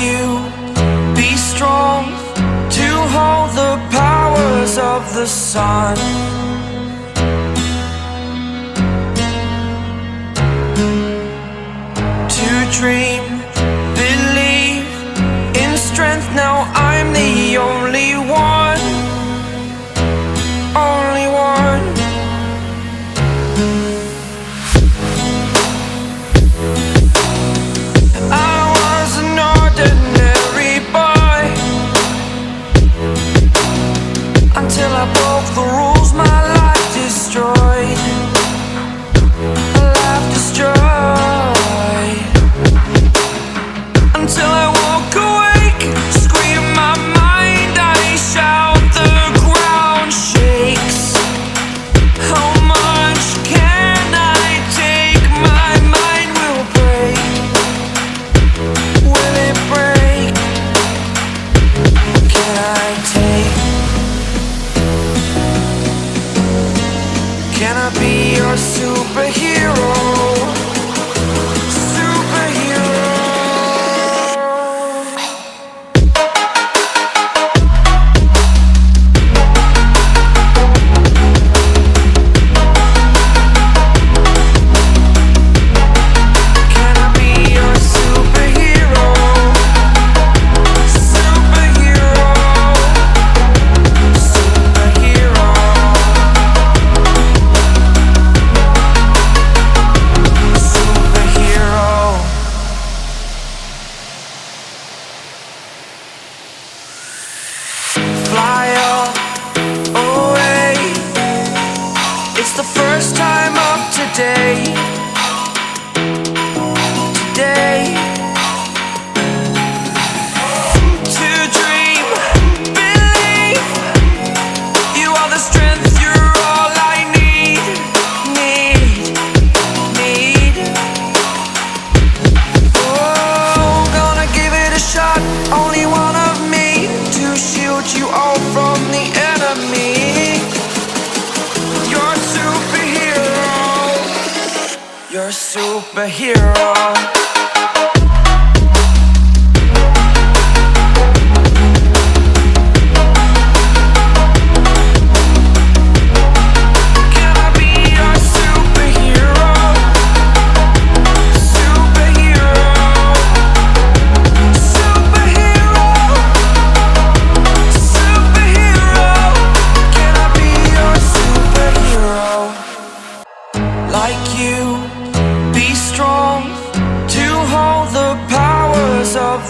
you, be strong to hold the powers of the sun. To dream, believe in strength. Now I'm the only one, only one. I was an ordinary boy until I broke the rules. My life destroyed, a life destroyed. Until I walk awake, scream my mind, I shout, the ground shakes. How much can I take? My mind will break. Will it break? Can I take? Can I be your superhero? Superhero.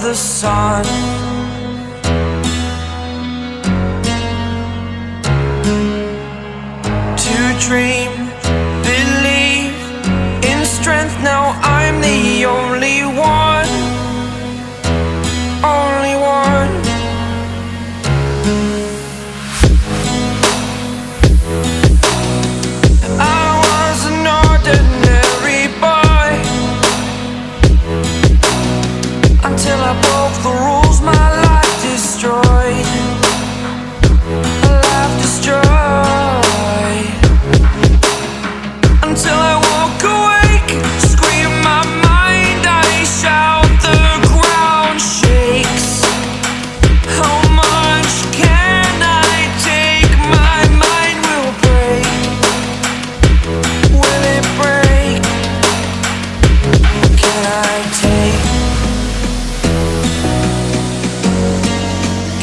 The sun. To dream, believe in strength. Now I'm the only one, only one. I was an ordinary boy until I broke the rules. My life destroyed, a life destroyed. Until I walk awake, scream my mind, I shout, the ground shakes. How much can I take? My mind will break. Will it break? Can I take?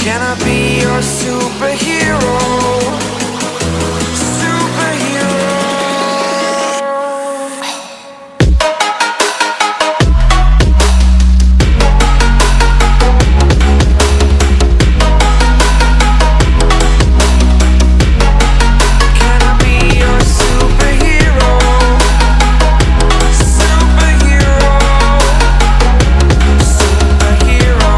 Can I be your superhero? Superhero. Can I be your superhero? Superhero. Superhero.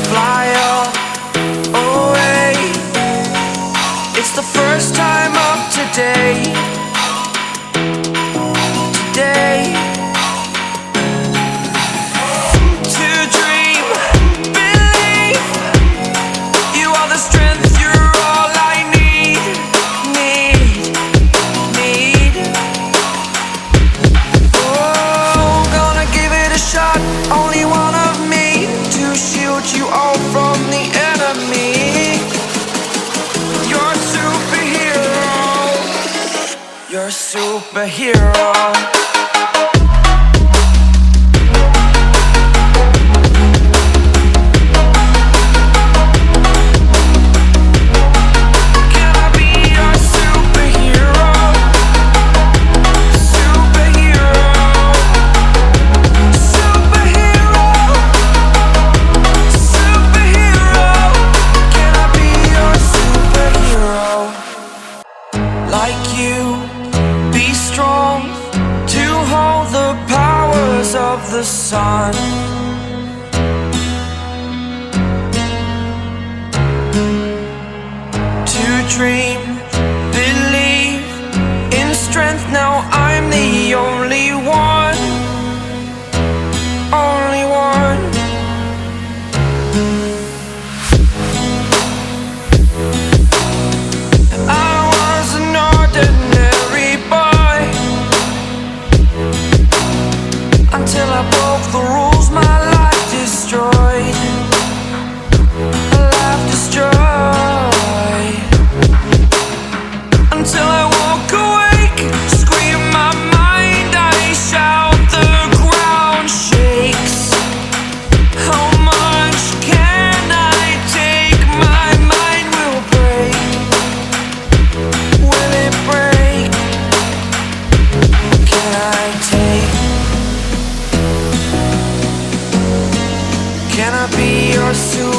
Fly away. It's the first time of today. Today. To dream, believe you are the strength. your superhero? The sun, to dream, believe in strength. Now I'm the only one, only one. I was an ordinary boy until I broke the rules, my life destroyed. A life destroyed. Until I walk awake, scream my mind, I shout, the ground shakes. How much can I take? My mind will break. Will it break? Can I take? Can I be your superhero?